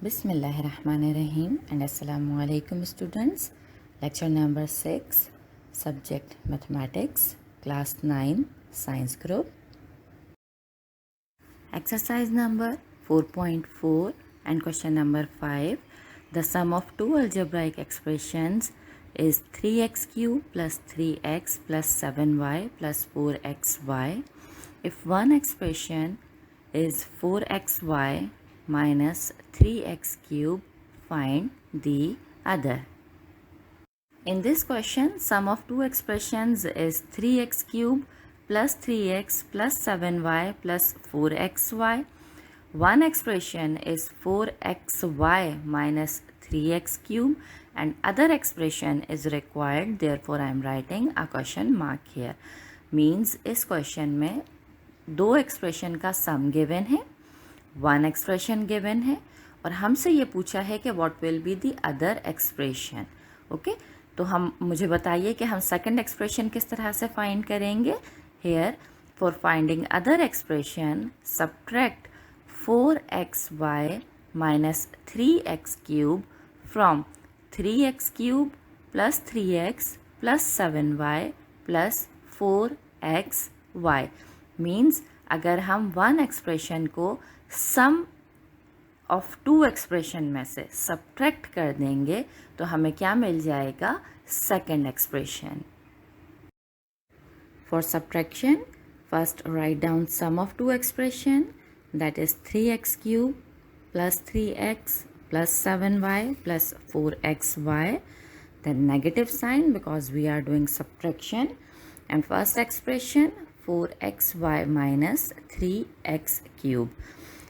Bismillahirrahmanirrahim and Assalamu alaikum students. Lecture number 6, subject mathematics, class 9, science group. Exercise number 4.4 and question number 5. The sum of two algebraic expressions is 3x cube plus 3x plus 7y plus 4xy. If one expression is 4xy minus 3x cube, find the other. In this question, sum of two expressions is 3x cube plus 3x plus 7y plus 4xy. One expression is 4xy minus 3x cube and other expression is required. Therefore, I am writing a question mark here. Means इस question में दो expression का sum given है, one expression given है और हमसे ये पूछा है कि what will be the other expression. Okay? तो हम मुझे बताइए कि हम second expression किस तरह से find करेंगे. Here, for finding other expression, subtract 4xy minus 3x cube from 3x cube plus 3x plus 7y plus 4xy. Means अगर हम one expression को sum of two expression में से subtract कर देंगे तो हमें क्या मिल जाएगा, second expression. For subtraction, first write down sum of two expression, that is 3x cube plus 3x plus 7y plus 4xy. Then negative sign because we are doing subtraction. And first expression 4xy minus 3x cube.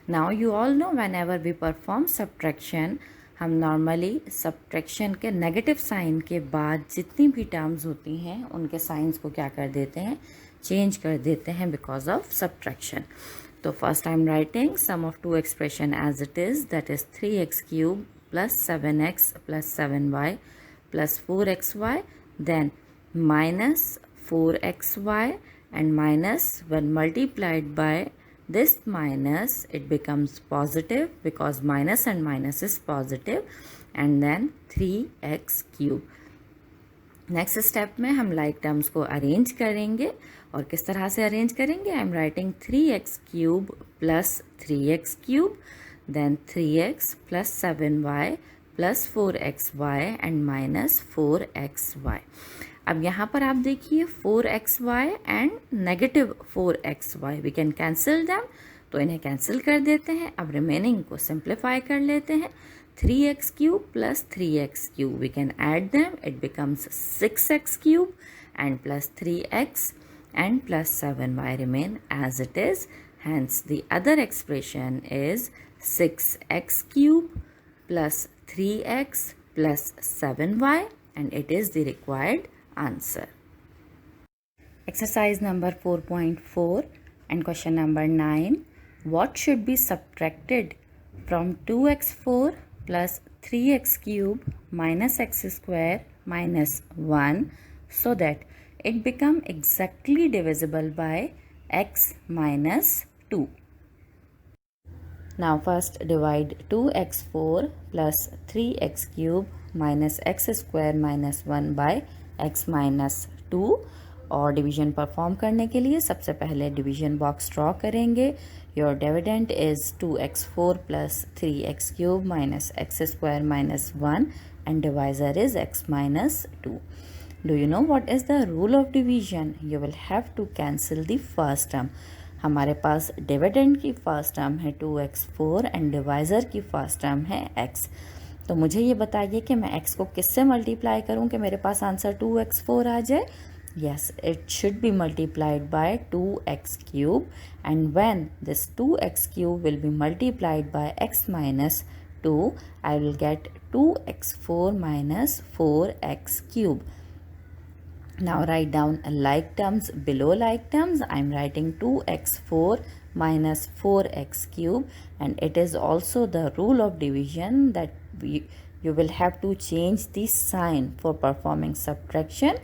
Now you all know whenever we perform subtraction, हम normally subtraction के negative sign के बाद जितनी भी terms होती हैं उनके science को क्या कर देते हैं, चेंज कर देते हैं बिकॉज ऑफ सब्ट्रैक्शन. तो first I am writing sum of two expression as it is, that is 3x cube plus 7x plus 7y plus 4xy, then minus 4xy and minus when multiplied by this minus it becomes positive because minus and minus is positive, and then 3x cube. Next step में हम like terms को arrange करेंगे और किस तरह से arrange करेंगे. I am writing 3x cube plus 3x cube, then 3x plus 7y plus 4xy and minus 4xy. अब यहाँ पर आप देखिए 4xy and negative 4xy, we can cancel them, तो इन्हें कैंसिल कर देते हैं. अब रिमेनिंग को सिंप्लीफाई कर लेते हैं. 3x cube plus 3x cube, we can add them, it becomes 6x cube and plus 3x and plus 7y remain as it is. Hence the other expression is 6x cube plus 3x plus 7y and it is the required answer. Exercise number 4.4 and question number 9. What should be subtracted from 2x4 plus 3x cube minus x square minus 1 so that it become exactly divisible by x minus 2? Now first divide 2x4 plus 3x cube minus x square minus 1 by x minus 2. और division perform करने के लिए सबसे पहले division box draw करेंगे. Your dividend is 2x4 plus 3x cube minus x square minus 1 and divisor is x minus 2. Do you know what is the rule of division? You will have to cancel the first term. हमारे पास dividend की first term है 2x4 and divisor की first term है x. तो मुझे ये बताइए कि मैं x को किससे मल्टीप्लाई करूं कि मेरे पास आंसर 2x4 आ जाए. Yes, it should be multiplied bye 2x cube and when this 2x cube will be multiplied bye x minus 2 I will get 2x4 minus 4x cube. Now write down like terms below like terms. I am writing 2x4 minus 4x cube and it is also the rule of division that you will have to change the sign for performing subtraction.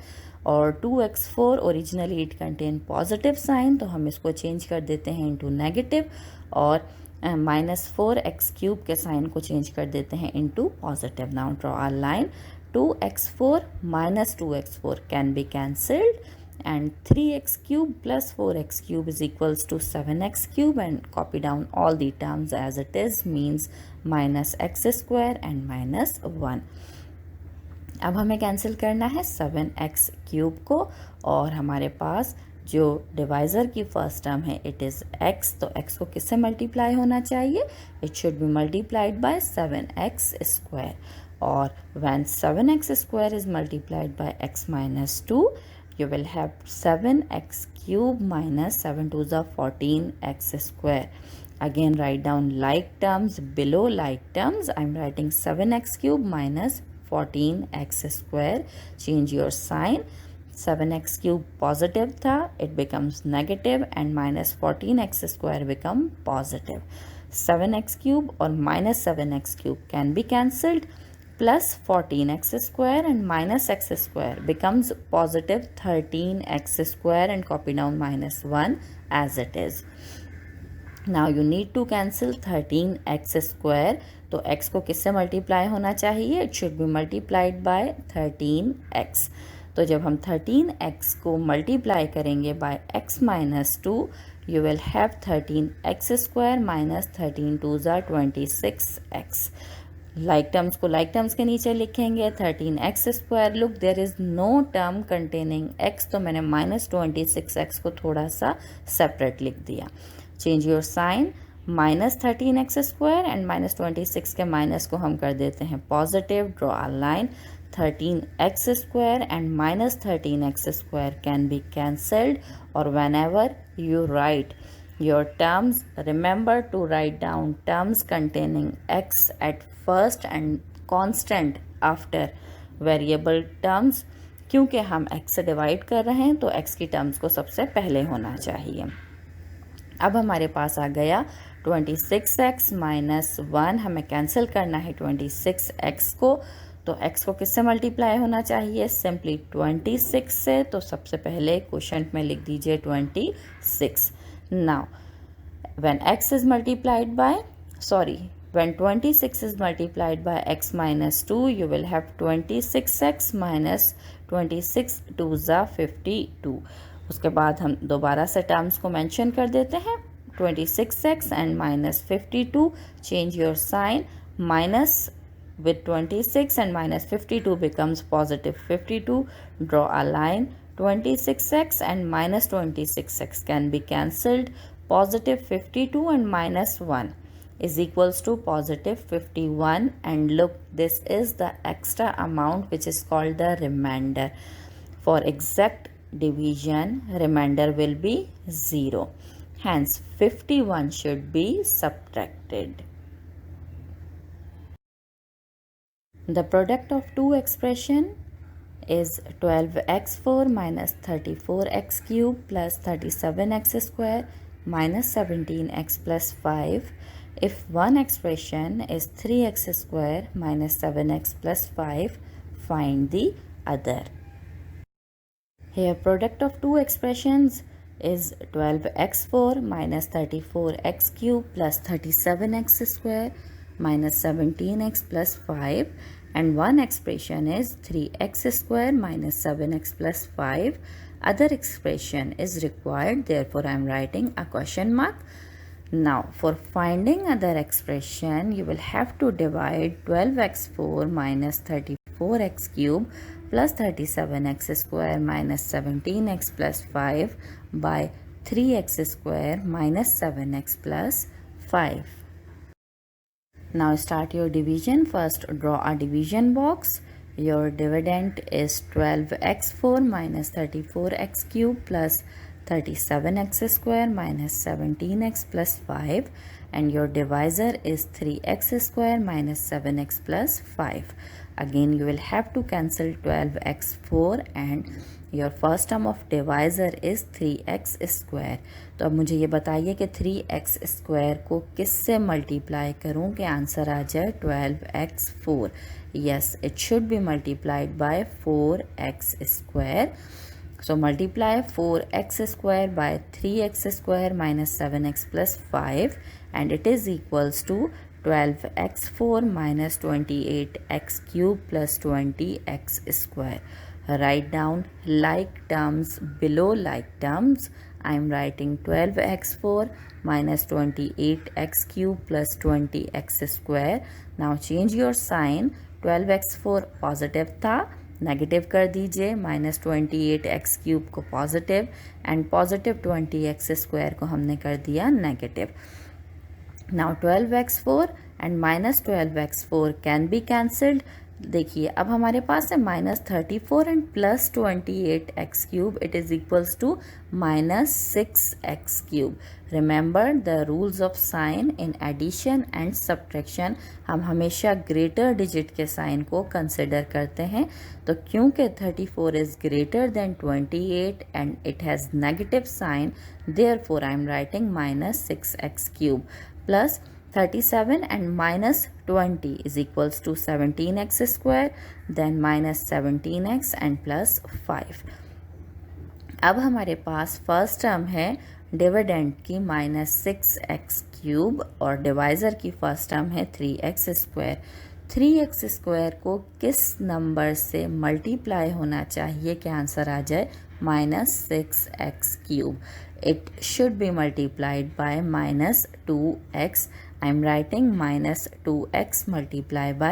और 2x4 originally it contain positive sign तो हम इसको change कर देते हैं into negative, और -4x³ के sign को चेंज कर देते हैं into positive. Now draw a line. 2x4 minus 2x4 can be cancelled, and 3x³ plus 4x³ is equals to 7x³, and copy down all the terms as it is, means minus x² and minus 1. अब हमें cancel करना है 7x³ को, और हमारे पास जो divisor की first term है इट इज़ x, तो x को किससे मल्टीप्लाई होना चाहिए? It should be multiplied bye 7x². और when 7x² is multiplied by x minus 2, you will have 7x³ minus 7 to the 14x². Again write down like terms below like terms. I'm writing 7x³ minus 14x². Change your sign. 7x³ positive था, it becomes negative, and minus 14x² become positive. 7x³ और minus 7x³ can be cancelled. Plus 14x² and minus x² becomes positive 13x², and copy down minus 1 as it is. Now you need to cancel 13x². तो x को किससे multiply होना चाहिए? It should be multiplied bye 13x. तो जब हम 13x को multiply करेंगे bye x minus 2, you will have 13x² minus 13 to the 26x. Like terms को लाइक टर्म्स के नीचे लिखेंगे. 13x². Look, there is no term containing x, तो मैंने माइनस 26x को थोड़ा सा सेपरेट लिख दिया. Change your sign. Minus 13x² and minus 26 के माइनस को हम कर देते हैं positive. Draw a line. 13x² and minus 13x² can be cancelled, or whenever you write your terms, remember to write down terms containing x at first and constant after variable terms. क्योंकि हम x से divide कर रहे हैं तो x की terms को सबसे पहले होना चाहिए. अब हमारे पास आ गया 26x minus 1. हमें कैंसिल करना है 26x को, तो x को किससे मल्टीप्लाई होना चाहिए? सिंपली 26 से. तो सबसे पहले क्वोशंट में लिख दीजिए 26. Now when x is multiplied by, when 26 is multiplied by x minus 2, you will have 26x minus 26 to the 52. उसके बाद हम दोबारा से टर्म्स को मेंशन कर देते हैं. 26x and minus 52. Change your sign. Minus with 26 and minus 52 becomes positive 52. Draw a line. 26x and minus 26x can be cancelled. Positive 52 and minus 1 is equals to positive 51. And look, this is the extra amount which is called the remainder. For exact division, remainder will be 0. Hence 51 should be subtracted. The product of two expression is 12x4 minus 34x³ plus 37x² minus 17x plus 5. If one expression is 3x² minus 7x plus 5, find the other. Here product of two expressions is 12x4 minus 34x³ plus 37x² minus 17x plus 5, and one expression is 3x² minus 7x plus 5. Other expression is required, therefore I am writing a question mark. Now for finding other expression, you will have to divide 12x4 minus 34x³ plus 37x² minus 17x plus 5 by 3x² minus 7x plus 5. Now start your division. First draw a division box. Your dividend is 12x4 minus 34x³ plus 37x² minus 17x plus 5, and your divisor is 3x² minus 7x plus 5. Again you will have to cancel 12x4 and your first term of divisor is 3x². तो अब मुझे ये बताइए कि 3x² को किससे multiply करूँ कि आंसर आ जाए 12x4. Yes, it should be multiplied by 4x². So multiply 4x square by 3x square minus 7x plus 5 and it is equals to 12x4 minus 28x cube plus 20x square. Write down like terms below like terms. I am writing 12x4 minus 28x cube plus 20x square. Now change your sign. 12x4 positive था, negative कर दीजिए, minus 28x cube को positive and positive 20x square को हमने कर दिया नेगेटिव. Now 12x4 and minus 12x4 can be cancelled. देखिए अब हमारे पास है minus 34 and plus 28x cube, it is equals to minus 6x cube. Remember the rules of sign in addition and subtraction. हम हमेशा ग्रेटर डिजिट के sign को consider करते हैं. तो क्योंकि 34 is greater than 28 and it has negative sign, therefore I am writing minus 6x cube plus 37 and minus 20 is equals to 17x square, then minus 17x and plus 5. अब हमारे पास first term है dividend की minus 6x cube और divisor की first term है 3x square. 3x square को किस number से मल्टीप्लाई होना चाहिए कि आंसर आ जाए minus 6x cube. It should be multiplied by minus 2x. I am writing minus 2x multiplied by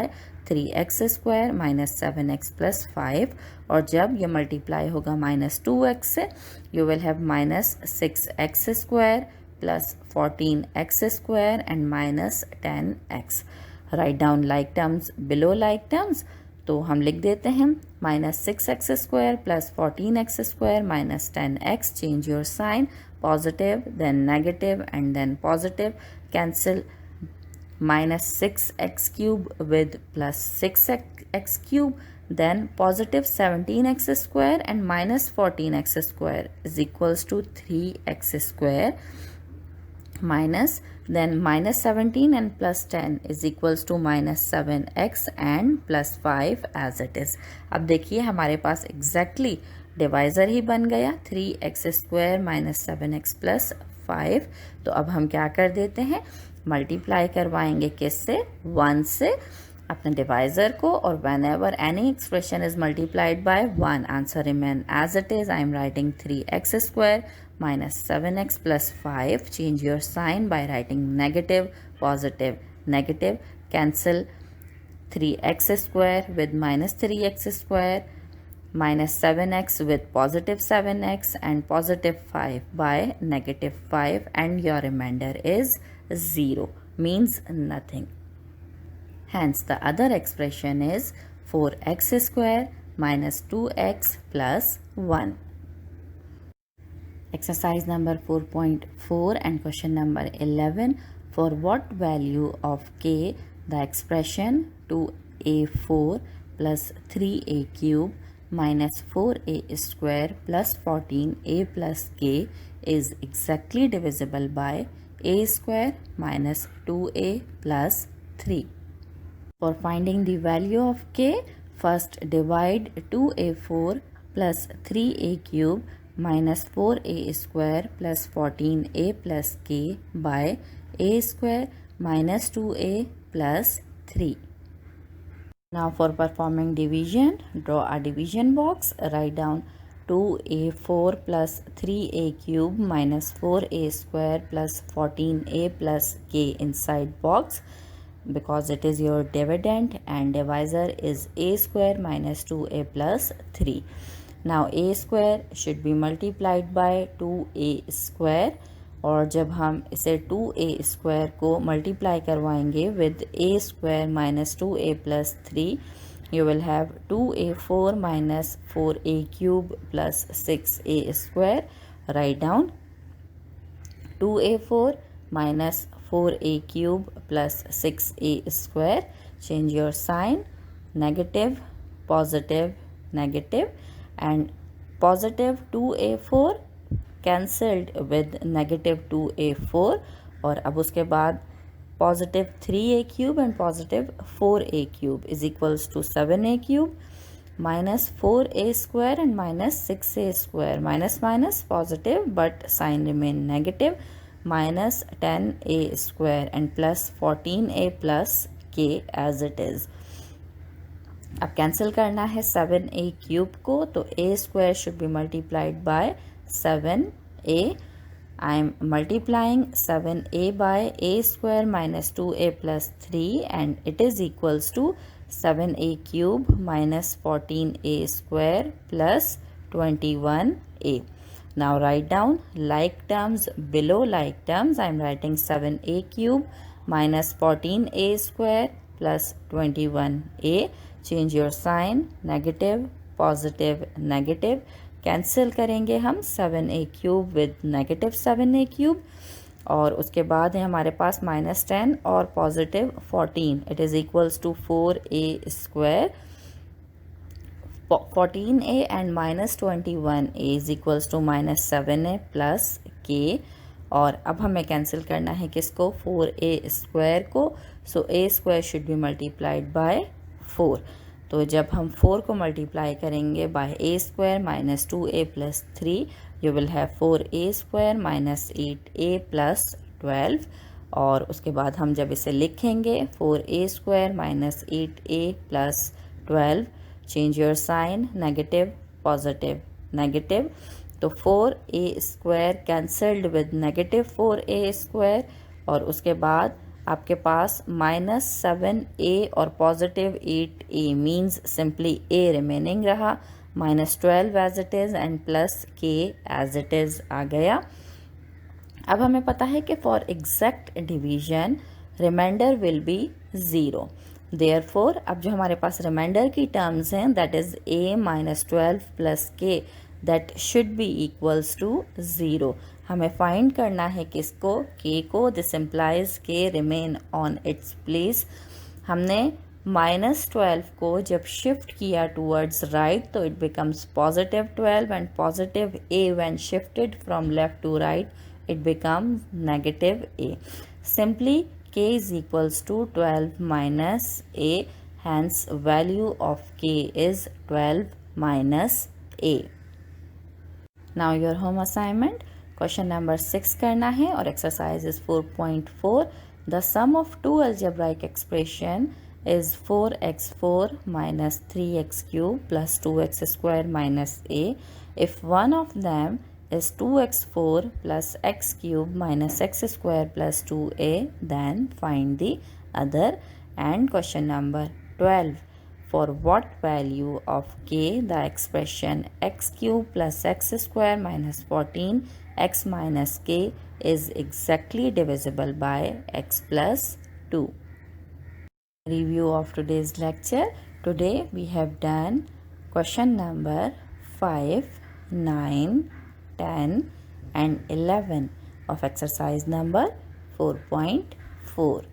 3x square minus 7x plus 5. और जब ये multiply होगा minus 2x से, you will have minus 6x square plus 14x square and minus 10x. Write down like terms below like terms. तो हम लिख देते हैं minus 6x square plus 14x square minus 10x. Change your sign, positive then negative and then positive. Cancel minus 6x cube with plus 6x cube, then positive 17x square and minus 14x square is equals to 3x square minus then minus 17 and plus 10 is equals to minus 7x and plus 5 as it is. अब देखिए हमारे पास exactly divisor ही बन गया 3x square minus 7x plus 5. तो अब हम क्या कर देते हैं, मल्टीप्लाई करवाएंगे किससे, 1 से अपने डिवाइज़र को, और whenever any expression is multiplied by 1 answer remain as it is. I am writing 3x square minus 7x plus 5. Change your sign by writing negative, positive, negative. Cancel 3x square with minus 3x square, minus 7x with positive 7x and positive 5 by negative 5, and your remainder is 0, means nothing. Hence the other expression is 4x square minus 2x plus 1. Exercise number 4.4 and question number 11. For what value of k the expression 2a4 plus 3a cube minus 4a square plus 14a plus k is exactly divisible by a square minus 2a plus 3. For finding the value of k, first divide 2a4 plus 3a cube minus 4a square plus 14a plus k by a square minus 2a plus 3. Now for performing division, draw a division box. Write down 2a4 plus 3a cube minus 4a square plus 14a plus k inside box, because it is your dividend and divisor is a square minus 2a plus 3. Now a square should be multiplied by 2a square, और जब हम इसे 2a square को multiply करवाएंगे with a square minus 2a plus 3, you will have 2a4 minus 4a cube plus 6a square. Write down 2a4 minus 4a cube plus 6a square. Change your sign, negative, positive, negative, and positive 2a4 cancelled with negative 2a4, और अब उसके बाद positive 3a cube and positive 4a cube is equals to 7a cube. minus 4a square and minus 6a square. Minus minus positive but sign remain negative. Minus 10a square and plus 14a plus k as it is. अब cancel करना है 7a cube को, तो a square should be multiplied by 7a. I am multiplying 7a by a square minus 2a plus 3 and it is equals to 7a cube minus 14a square plus 21a. Now write down like terms below like terms. I am writing 7a cube minus 14a square plus 21a. Change your sign, negative, positive, negative. Cancel करेंगे हम 7a cube with negative 7a cube, और उसके बाद है हमारे पास minus 10 और positive 14. It is equals to 4a square. 14a and minus 21a is equals to minus 7a plus k. और अब हमें कैंसिल करना है किसको, 4a स्क्वायर को. So a square should be multiplied by 4. तो जब हम 4 को मल्टीप्लाई करेंगे by a square minus 2a plus 3, you will have 4a square minus 8a plus 12. और उसके बाद हम जब इसे लिखेंगे 4a square minus 8a plus 12, change your sign, negative, positive, negative. तो 4a square cancelled with negative 4a square, और उसके बाद आपके पास माइनस 7a और positive 8a means simply a remaining रहा, minus 12 as it is and plus k as it is आ गया. अब हमें पता है कि for exact division reminder will be 0. Therefore अब जो हमारे पास रिमाइंडर की टर्म्स हैं that is a minus 12 plus k, that should be equals to 0. हमें फाइंड करना है किसको, k को. This implies k remain on its place. हमने माइनस 12 को जब शिफ्ट किया टूवर्ड्स राइट तो it becomes positive 12 and positive a when shifted from left to right it becomes negative a. Simply k is equals to 12 minus a, hence value of k is 12 minus a. Now your home assignment, question number 6 करना है और exercise is 4.4. The sum of two algebraic expression is 4x4 minus 3x cube plus 2x square minus a. If one of them is 2x4 plus x cube minus x square plus 2a, then find the other. And question number 12, for what value of k the expression x cube plus x square minus 14 x minus k is exactly divisible by x plus 2. Review of today's lecture. Today we have done question number 5, 9, 10 and 11 of exercise number 4.4.